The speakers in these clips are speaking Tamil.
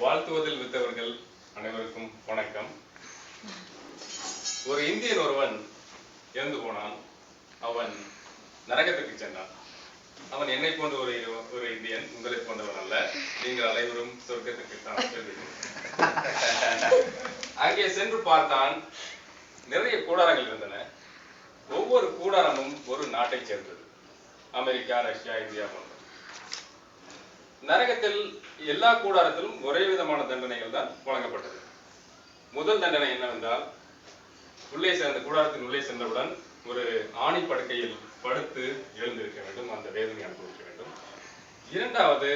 வாழ்த்துவதில் வித்தவர்கள் அனைவருக்கும் வணக்கம். ஒரு இந்தியன் ஒருவன் இறந்து போனான். அவன் நரகத்திற்கு சென்றான். அவன் என்னை போன்ற ஒரு இந்தியன், உங்களை போன்றவன் அல்ல. நீங்கள் அனைவரும் சொர்க்கத்திற்கு தான் செல்வீர்கள். அங்கே சென்று பார்த்தான். நிறைய கூடாரங்கள் இருந்தன. ஒவ்வொரு கூடாரமும் ஒரு நாட்டை சேர்ந்தது. அமெரிக்கா, ரஷ்யா, இந்தியா போன்ற. நரகத்தில் எல்லா கூடாரத்திலும் ஒரே விதமான தண்டனைகள் தான் வழங்கப்பட்டது. முதல் தண்டனை என்னவென்றால், கூடாரத்தின் உள்ளே சென்றவுடன் ஒரு ஆணி படுக்கையில் படுத்து எழுந்திருக்க வேண்டும், அந்த வேதனை அனுபவிக்க வேண்டும். இரண்டாவது,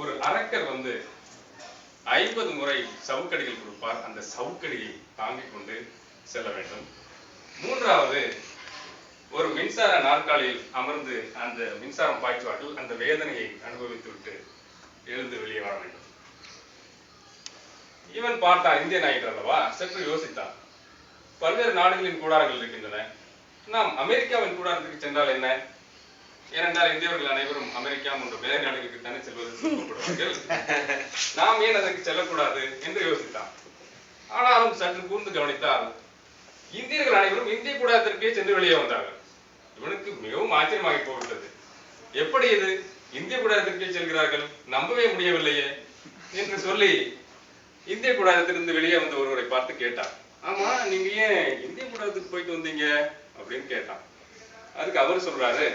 ஒரு அரக்கர் 50 முறை சவுக்கடிகள் கொடுப்பார், அந்த சவுக்கடியை தாங்கிக் கொண்டு செல்ல வேண்டும். மூன்றாவது, ஒரு மின்சார நாற்காலியில் அமர்ந்து அந்த மின்சாரம் பாய்ச்சுவார்கள், அந்த வேதனையை அனுபவித்து விட்டு எழுந்து வெளியே வர வேண்டும். இவன் பார்த்தான், இந்தியன் ஆகின்றவா, சற்று யோசித்தான். பல்வேறு நாடுகளின் கூடாரங்கள் இருக்கின்றன. நாம் அமெரிக்காவின் கூடாரத்துக்கு சென்றால் என்ன? ஏனென்றால் இந்தியவர்கள் அனைவரும் அமெரிக்கா போன்ற வேலை நாடுகளுக்கு தானே செல்வது விருப்பப்படுவார்கள். நாம் ஏன் அதற்கு செல்லக்கூடாது என்று யோசித்தான். ஆனாலும் சற்று கூர்ந்து கவனித்தால் இந்தியர்கள் அனைவரும் இந்திய கூடாரத்திற்கே சென்று வெளியே வந்தார்கள். இவனுக்கு மிகவும் ஆச்சரியமாகி போய்விட்டது. எப்படி இது இந்திய கூடாரத்திற்கே செல்கிறார்கள், நம்பவே முடியவில்லையே என்று சொல்லி இந்திய கூடாரத்திலிருந்து வெளியே வந்த ஒருவரை பார்த்து கேட்டான். ஆமா, நீங்க ஏன் இந்திய கூடாரத்துக்கு போயிட்டு வந்தீங்க அப்படின்னு கேட்டான். அதுக்கு அவர் சொல்றாரு,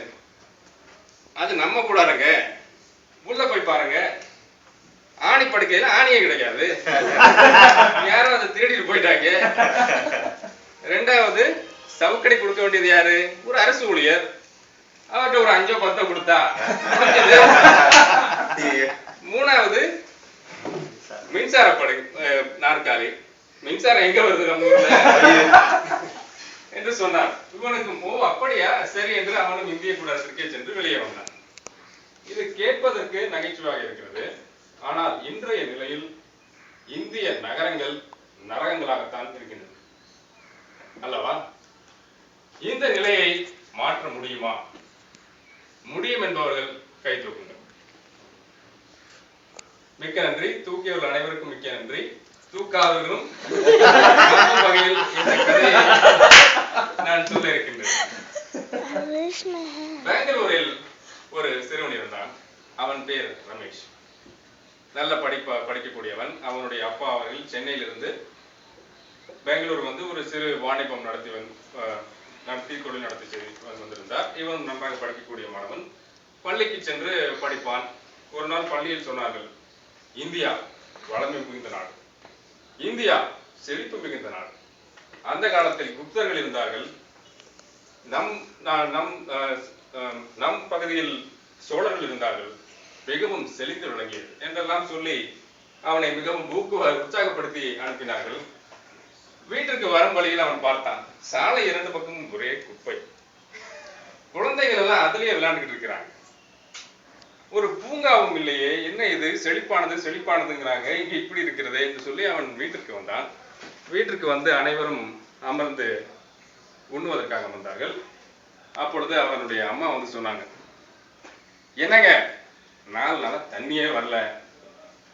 அது நம்ம கூடாரங்க, உள்ள போய் பாருங்க, ஆணி படுக்கையில ஆணியே கிடைக்காது, யாரும் அதை திருடிட்டு போயிட்டாங்க. ரெண்டாவது, சவுக்கடி கொடுக்க வேண்டியது யாரு? ஒரு அரசு ஊழியர். அவர்கிட்ட ஒரு 5-10 கொடுத்தா. மூணாவது, மின்சார நாற்காலி. மின்சாரம் எங்க வருது நம்ம ஊர்ல என்று சொன்னார். இவனுக்கு அப்படியா, சரி என்று அவனும் இந்திய கூடாரத்திற்கே சென்று வெளியே வந்தான். இது கேட்பதற்கு நகைச்சுவையாக இருக்கிறது. ஆனால் இன்றைய நிலையில் இந்திய நகரங்கள் நரகங்களாகத்தான் இருக்கின்றன அல்லவா? இந்த நிலையை மாற்ற முடியுமா? முடியும் என்பவர்கள் கை தூக்குங்கள். மிக்க நன்றி. தூக்கியவர்கள் அனைவருக்கும் மிக்க நன்றி. தூக்காதவர்களும் வகையில் இந்த கதையை நான் சொல்ல இருக்கின்றேன். பெங்களூரில் ஒரு சிறுவன் இருந்தான். அவன் பேர் ரமேஷ். நல்ல படிக்கக்கூடியவன். அவனுடைய அப்பா அவர்கள் சென்னையிலிருந்து பெங்களூர் ஒரு சிறு வாணிபம் தொழில் நடத்தி வந்திருந்தார். இவன் நன்றாக படிக்கக்கூடிய மாணவன். பள்ளிக்கு சென்று படிப்பான். ஒரு நாள் பள்ளியில் சொன்னார்கள், இந்தியா வளமை மிகுந்த நாடு, இந்தியா செழிப்பு மிகுந்த நாடு. அந்த காலத்தில் குப்தர்கள் இருந்தார்கள். நம் பகுதியில் சோழர்கள் இருந்தார்கள். மிகவும் செழித்து விளங்கியது என்றெல்லாம் சொல்லி அவனை மிகவும் உற்சாகப்படுத்தி அனுப்பினார்கள். வீட்டிற்கு வரும் வழியில் அவன் பார்த்தான், சாலை 2 பக்கமும் ஒரே குப்பை. குழந்தைகள் எல்லாம் அதுலயே விளையாண்டுகிட்டு இருக்கிறாங்க. ஒரு பூங்காவும் இல்லையே, என்ன இது செழிப்பானதுங்கிறாங்க, இங்க இப்படி இருக்கிறதே என்று சொல்லி அவன் வீட்டிற்கு வந்தான். வீட்டிற்கு வந்து அனைவரும் அமர்ந்து உண்ணுவதற்காக வந்தார்கள். அப்பொழுது அவனுடைய அம்மா சொன்னாங்க, என்னங்க 4 நாளா தண்ணியே வரல,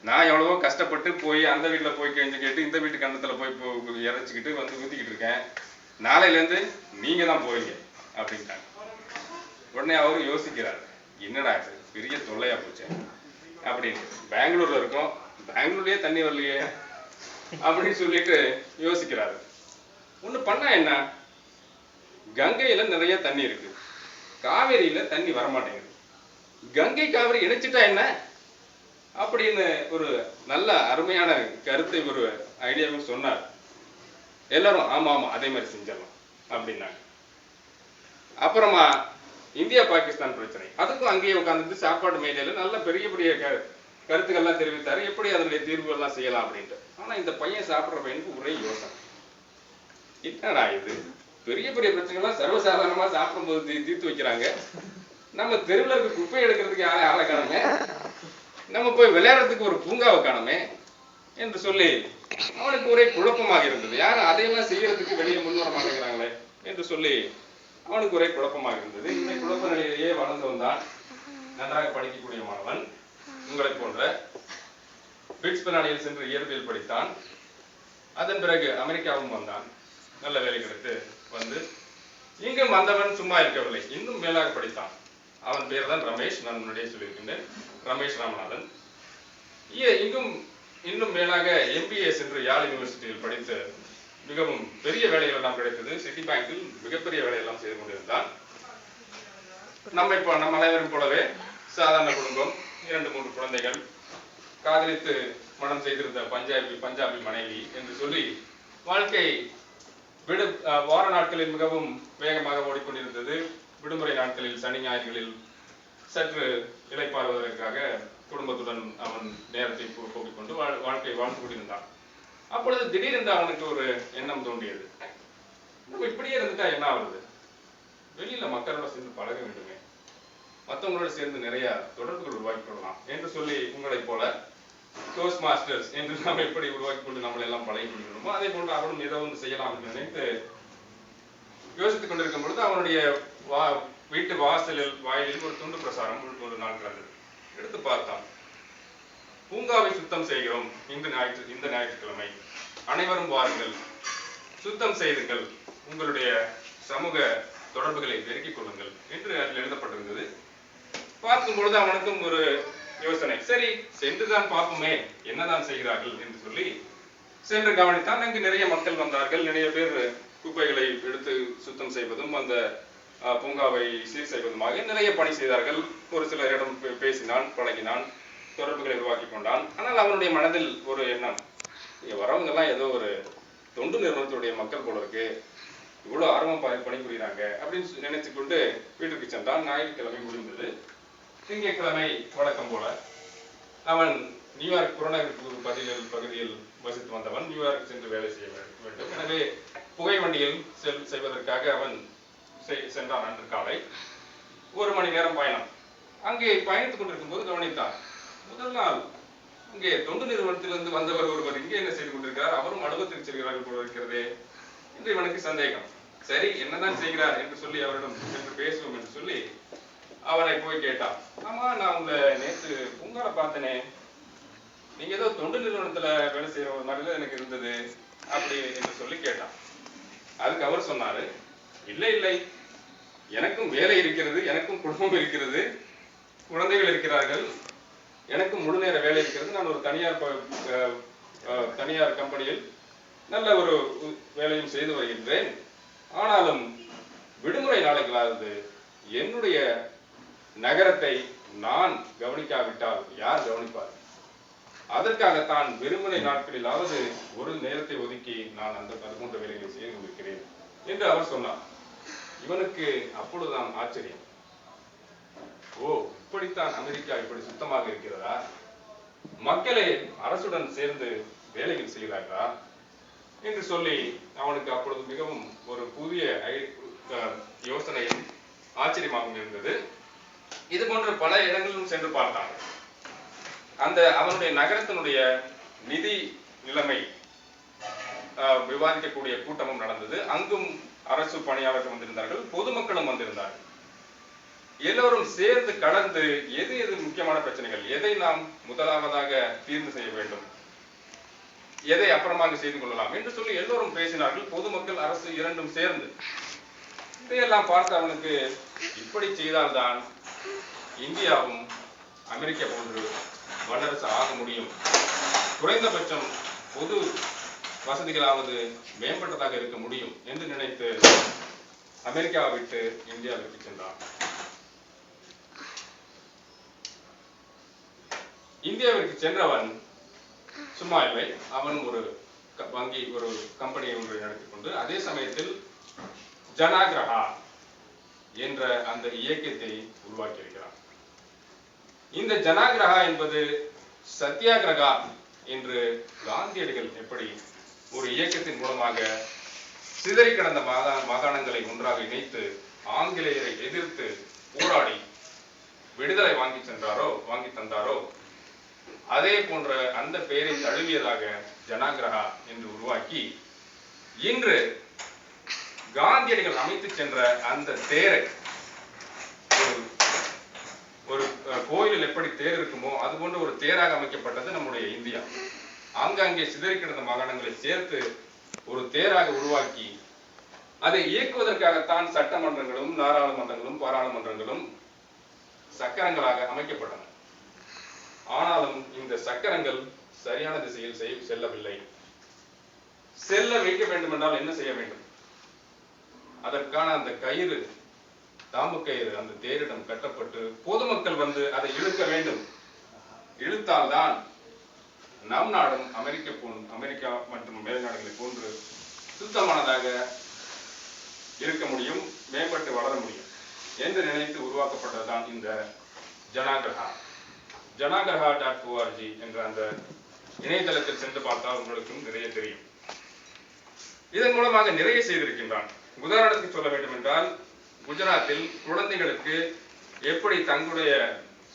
நான் எவ்வளவோ கஷ்டப்பட்டு போய் அந்த வீட்டுல போய் கெஞ்சு கேட்டு இந்த வீட்டு கண்டத்துல போய் இறைச்சிக்கிட்டு ஊத்திக்கிட்டு இருக்கேன், நாளையில நீங்க தான் போவீங்க அப்படின்ட்டாங்க. உடனே அவரும் யோசிக்கிறார், என்னடா இது பெரிய தொல்லையா போச்சு அப்படின்னு. பெங்களூர்ல இருக்கோம், பெங்களூர்லயே தண்ணி வரலையே அப்படின்னு சொல்லிட்டு யோசிக்கிறாரு. ஒண்ணு பண்ணா என்ன, கங்கையில நிறைய தண்ணி இருக்கு, காவேரியில தண்ணி வரமாட்டேங்குது, கங்கை காவிரி இணைச்சிட்டா என்ன அப்படின்னு ஒரு நல்ல அருமையான கருத்தை, ஒரு ஐடியாவும் சொன்னார். எல்லாரும் ஆமா ஆமா அதே மாதிரி செஞ்சிடலாம் அப்படின்னாங்க. அப்புறமா இந்தியா பாகிஸ்தான் பிரச்சனை, அதுக்கும் அங்கேயே உட்கார்ந்துட்டு சாப்பாடு மேடையில நல்ல பெரிய பெரிய கருத்துக்கள்லாம் தெரிவித்தாரு, எப்படி அதனுடைய தீர்வுகள்லாம் செய்யலாம் அப்படின்ட்டு. ஆனா இந்த பையன் சாப்பிட்ற பையனுக்கு ஒரே யோசனை, என்னடா இது பெரிய பெரிய பிரச்சனைகள்லாம் சர்வசாதாரணமா சாப்பிடும்போது தீர்த்து வைக்கிறாங்க, நம்ம தெருவில் இருக்க குப்பை எடுக்கிறதுக்கு ஆளை காணுமே, நம்ம போய் விளையாடுறதுக்கு ஒரு பூங்காவை காணுமே என்று சொல்லி அவனுக்கு ஒரே குழப்பமாக இருந்தது. யாரும் அதையெல்லாம் செய்யறதுக்கு வெளியே முன்வர மாட்டேங்கிறாங்களே என்று சொல்லி அவனுக்கு ஒரே குழப்பமாக இருந்தது. இந்த குழப்ப நிலையிலேயே வளர்ந்து வந்தான். நன்றாக படிக்கக்கூடிய மாணவன், உங்களை போன்ற. பிட்ஸ்பர்னானியில் சென்று இயற்பியல் படித்தான். அதன் பிறகு அமெரிக்காவும் வந்தான். நல்ல வேலை கிடைத்து வந்து இங்கும் வந்தவன் சும்மா இருக்கவில்லை, இன்னும் மேலாக படித்தான். அவன் பேர் தான் ரமேஷ். நான் முன்னாடியே சொல்லியிருக்கின்றேன், ரமேஷ் ராமநாதன். இங்கும் இன்னும் மேலாக MBA சென்று யாழ் யூனிவர்சிட்டியில் படித்து மிகவும் பெரிய வேலைகள் எல்லாம் கிடைத்தது. சிட்டி பேங்கில் மிகப்பெரிய வேலையெல்லாம் செய்து கொண்டிருந்தான். நம்ம அனைவரும் போலவே சாதாரண குடும்பம், 2-3 குழந்தைகள், காதலித்து மனம் செய்திருந்த பஞ்சாபி மனைவி என்று சொல்லி வாழ்க்கை வார நாட்களில் மிகவும் வேகமாக ஓடிக்கொண்டிருந்தது. விடுமுறை நாட்களில் சனி ஞாயிறுகளில் சற்று இளைப்பாறுவதற்காக குடும்பத்துடன் அவன் நேரத்தை போக்கிக் கொண்டு வாழ்க்கை வாழ்ந்து கொண்டிருந்தான். அப்பொழுது திடீரென்று அவனுக்கு ஒரு எண்ணம் தோன்றியது, நம்ம இப்படியே இருந்துட்டா என்ன ஆகுது, வெளியில மக்களோட சேர்ந்து பழக வேண்டுமே, மற்றவங்களோட சேர்ந்து நிறைய தொடர்புகள் உருவாக்கி கொள்ளலாம் என்று சொல்லி உங்களைப் போல டோஸ்ட் மாஸ்டர்ஸ் என்று நாம் எப்படி உருவாக்கி கொண்டு நம்மளை எல்லாம் பழகி கொண்டிருக்கோமோ அதே போன்று அவனும் ஏதோ ஒன்று செய்யலாம் என்று நினைத்து யோசித்துக் கொண்டிருக்கும் பொழுது அவனுடைய வீட்டு வாயிலில் ஒரு துண்டு பிரசாரம் ஒரு நாள் கண்டது. எடுத்து பார்த்தான். பூங்காவை சுத்தம் செய்கிறோம், இந்த ஞாயிற்றுக்கிழமை அனைவரும் வாருங்கள், சுத்தம் செய்துங்கள், உங்களுடைய சமூக தொடர்புகளை பெருக்கிக் கொள்ளுங்கள் என்று அதில் எழுதப்பட்டிருந்தது. பார்க்கும் பொழுது அவனுக்கும் ஒரு யோசனை, சரி சென்றுதான் பார்ப்போமே என்னதான் செய்கிறார்கள் என்று சொல்லி சென்று கவனித்தான். அங்கு நிறைய மக்கள் வந்தார்கள். நிறைய பேர் குப்பைகளை எடுத்து சுத்தம் செய்வதும் அந்த பூங்காவை சீர் செய்வதுமாக நிறைய பணி செய்தார்கள். ஒரு சிலரிடம் பேசினான், பழகினான், தொடர்புகளை உருவாக்கி கொண்டான். ஆனால் அவனுடைய மனதில் ஒரு எண்ணம், வரவங்க எல்லாம் ஏதோ ஒரு தொண்டு நிறுவனத்துடைய மக்கள் போல இருக்கு, இவ்வளவு ஆர்வம் பணிபுரிகிறாங்க அப்படின்னு நினைத்து கொண்டு வீட்டுக்கு சென்றான். ஞாயிற்றுக்கிழமை முடிந்தது. திங்கட்கிழமை வழக்கம் போல அவன் நியூயார்க் புறநகர் பகுதியில் வசித்து வந்தவன். நியூயார்க் சென்று வேலை செய்ய வேண்டும். எனவே புகை வண்டியில் செய்வதற்காக அவன் சென்றான். அன்று காலை 1 மணி நேரம் பயணம். அங்கே பயணித்துக் கொண்டிருக்கும் போது கவனித்தான், முதல் நாள் இங்கே தொண்டு நிறுவனத்திலிருந்து வந்தவர் ஒருவர் இங்கே என்ன செய்து கொண்டிருக்கிறார், அவரும் அனுபவத்திற்கு செல்கிறார்கள் போல இருக்கிறதே என்று இவனுக்கு சந்தேகம். சரி என்னதான் செய்கிறார் என்று சொல்லி அவரிடம் சென்று பேசுவோம் என்று சொல்லி அவனை போய் கேட்டான். ஆமா, நான் உங்களை நேற்று பூங்கால பார்த்தனே, நீங்க ஏதோ தொண்டு நிறுவனத்துல வேலை செய்யற ஒரு மாதிரில எனக்கு இருந்தது அப்படி என்று சொல்லி கேட்டான். அதுக்கு அவர் சொன்னாரு, இல்லை, எனக்கும் வேலை இருக்கிறது, எனக்கும் குடும்பம் இருக்கிறது, குழந்தைகள் இருக்கிறார்கள், எனக்கும் முழு நேர வேலை இருக்கிறது. நான் ஒரு தனியார் கம்பெனியில் நல்ல ஒரு வேலையும் செய்து வருகின்றேன். ஆனாலும் விடுமுறை நாளைகளாவது என்னுடைய நகரத்தை நான் கவனிக்காவிட்டால் யார் கவனிப்பார்? அதற்காகத்தான் விடுமுறை நாட்களிலாவது ஒரு நேரத்தை ஒதுக்கி நான் அது போன்ற வேலைகளை செய்து கொண்டிருக்கிறேன் என்று அவர் சொன்னார். இவனுக்கு அப்பொழுதுதான் ஆச்சரியம், ஓ இப்படித்தான் அமெரிக்கா இப்படி சுத்தமாக இருக்கிறதா, மக்களே அரசுடன் சேர்ந்து வேலைகள் செய்கிறார்களா என்று சொல்லி அவனுக்கு அப்பொழுது மிகவும் ஒரு புதிய யோசனையும் ஆச்சரியமாகவும் இருந்தது. இது போன்ற பல இடங்களிலும் சென்று பார்த்தாங்க. அவனுடைய நகரத்தினுடைய நிதி நிலைமை விவாதிக்கக்கூடிய கூட்டமும் நடந்தது. அங்கும் அரசு பணியாளர்கள் வந்திருந்தார்கள், பொதுமக்களும் வந்திருந்தார்கள். எல்லோரும் சேர்ந்து கலந்து எது முக்கியமான பிரச்சனைகள், எதை நாம் முதலாவதாக தீர்வு செய்ய வேண்டும், எதை அப்புறமாக செய்து கொள்ளலாம் என்று சொல்லி எல்லோரும் பேசினார்கள். பொதுமக்கள், அரசு இரண்டும் சேர்ந்து. இதையெல்லாம் பார்த்து அவனுக்கு இப்படி செய்தால்தான் இந்தியாவும் அமெரிக்கா போன்று வல்லரசு ஆக முடியும், குறைந்தபட்சம் பொது வசதிகளாவது மேம்பட்டதாக இருக்க முடியும் என்று நினைத்து அமெரிக்காவை விட்டு இந்தியாவிற்கு சென்றான். இந்தியாவிற்கு சென்றவன் சும்மா இல்லை, அவன் ஒரு ஒரு கம்பெனியை ஒன்றை நடத்திக் கொண்டு அதே சமயத்தில் ஜனாகிரகா என்ற அந்த இயக்கத்தை உருவாக்கி இருக்கிறான். இந்த ஜனாகிரகா என்பது சத்தியாகிரகா என்று காந்தியடிகள் எப்படி ஒரு இயக்கத்தின் மூலமாக சிதறி கிடந்த மாகாணங்களை ஒன்றாக இணைத்து ஆங்கிலேயரை எதிர்த்து போராடி விடுதலை வாங்கி தந்தாரோ அதே போன்ற அந்த பெயரை தழுவியதாக ஜனாகிரகா என்று உருவாக்கி இன்று காந்தியடிகள் அமைத்து சென்ற அந்த தேரை ஒரு கோயிலில் எப்படி தேர் இருக்குமோ அது போன்ற ஒரு தேராக அமைக்கப்பட்டது நம்முடைய இந்தியா. ஆங்காங்கே சிதறி கிடந்த மாகாணங்களை சேர்த்து ஒரு தேராக உருவாக்கி அதை இயக்குவதற்காகத்தான் சட்டமன்றங்களும் நாடாளுமன்றங்களும் பாராளுமன்றங்களும் சக்கரங்களாக அமைக்கப்பட்டன. ஆனாலும் இந்த சக்கரங்கள் சரியான திசையில் செல்லவில்லை. செல்ல வைக்க வேண்டும் என்றால் என்ன செய்ய வேண்டும்? அதற்கான அந்த கயிறு, தாம்பு கயிறு அந்த தேரிடம் கட்டப்பட்டு பொதுமக்கள் வந்து அதை இழுக்க வேண்டும். இழுத்தால்தான் நம் நாடும் அமெரிக்கா மற்றும் மேல்நாடுகளை போன்று சுத்தமானதாக இருக்க முடியும், மேம்பட்டு வளர முடியும் என்று நினைத்து உருவாக்கப்பட்டதுதான் இந்த ஜனாகரஹா.org என்ற அந்த இணையதளத்தில் சென்று பார்த்தால் உங்களுக்கும் நிறைய தெரியும். இதன் மூலமாக நிறைய செய்திருக்கின்றான். உதாரணத்துக்கு சொல்ல வேண்டும் என்றால், குஜராத்தில் குழந்தைகளுக்கு எப்படி தங்களுடைய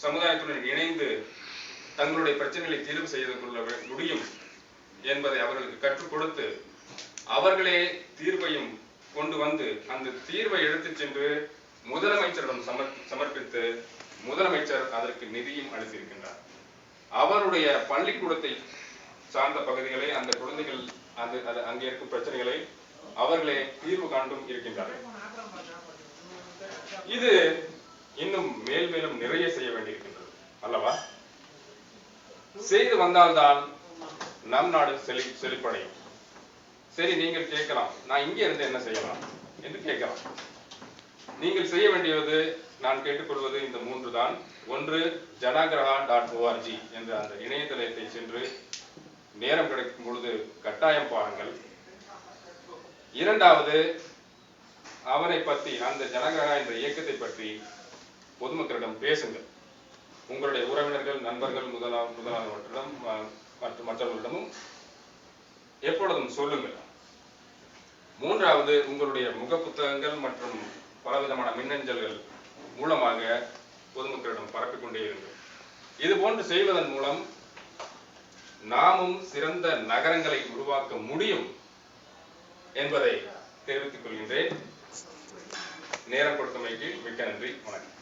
சமுதாயத்துடன் இணைந்து தங்களுடைய பிரச்சனைகளை தீர்வு செய்து கொள்ள முடியும் என்பதை அவர்களுக்கு கற்றுக் கொடுத்து அவர்களே தீர்வையும் கொண்டு வந்து அந்த தீர்வை எடுத்துச் சென்று முதலமைச்சரிடம் சமர்ப்பித்து முதலமைச்சர் அதற்கு நிதியும் அளித்திருக்கின்றார். அவருடைய பள்ளிக்கூடத்தை சார்ந்த பகுதிகளை அந்த குழந்தைகள் அங்கே இருக்கும் பிரச்சனைகளை அவர்களே தீர்வு காண்டும் இருக்கின்றார்கள். இது இன்னும் மேலும் நிறைய செய்ய வேண்டியிருக்கின்றது அல்லவா? செய்து வந்தால்தான் நம் நாடு செழிப்படையும். சரி, நீங்கள் கேட்கலாம், நான் இங்கே இருந்து என்ன செய்யலாம் என்று கேட்கலாம். நீங்கள் செய்ய வேண்டியது, நான் கேட்டுக்கொள்வது இந்த 3 தான். ஒன்று, ஜனாகரஹா.org என்ற அந்த இணையதளத்தை சென்று நேரம் கிடைக்கும் பொழுது கட்டாயம் பாருங்கள். இரண்டாவது, அவனை பற்றி, அந்த ஜனகரஹா என்ற இயக்கத்தை பற்றி பொதுமக்களிடம் பேசுங்கள். உங்களுடைய உறவினர்கள், நண்பர்கள் முதலாளர்களிடம் மற்றும் மற்றவர்களிடமும் எப்பொழுதும் சொல்லுங்கள். மூன்றாவது, உங்களுடைய முக புத்தகங்கள் மற்றும் பலவிதமான மின்னஞ்சல்கள் மூலமாக பொதுமக்களிடம் பரப்பிக்கொண்டே இருங்கள். இது போன்று செய்வதன் மூலம் நாமும் சிறந்த நகரங்களை உருவாக்க முடியும் என்பதை தெரிவித்துக் கொள்கின்றேன். நேரம் கொடுத்தமைக்கு மிக்க நன்றி. வணக்கம்.